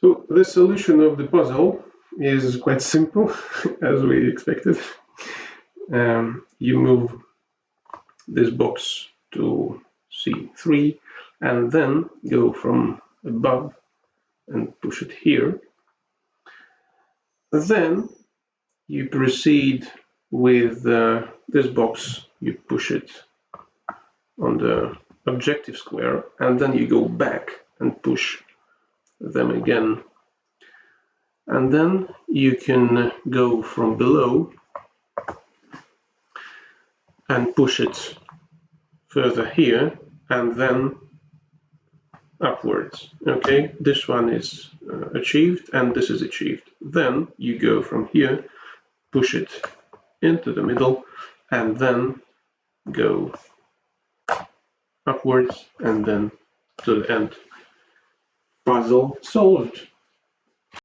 So the solution of the puzzle is quite simple, as we expected. You move this box to C3 and then go from above and push it here. Then you proceed with this box, you push it on the objective square, and then you go back and push them again. And then you can go from below and push it further here and then upwards. Okay, this one is achieved and this is achieved. Then you go from here, push it into the middle and then go upwards and then to the end. Puzzle solved.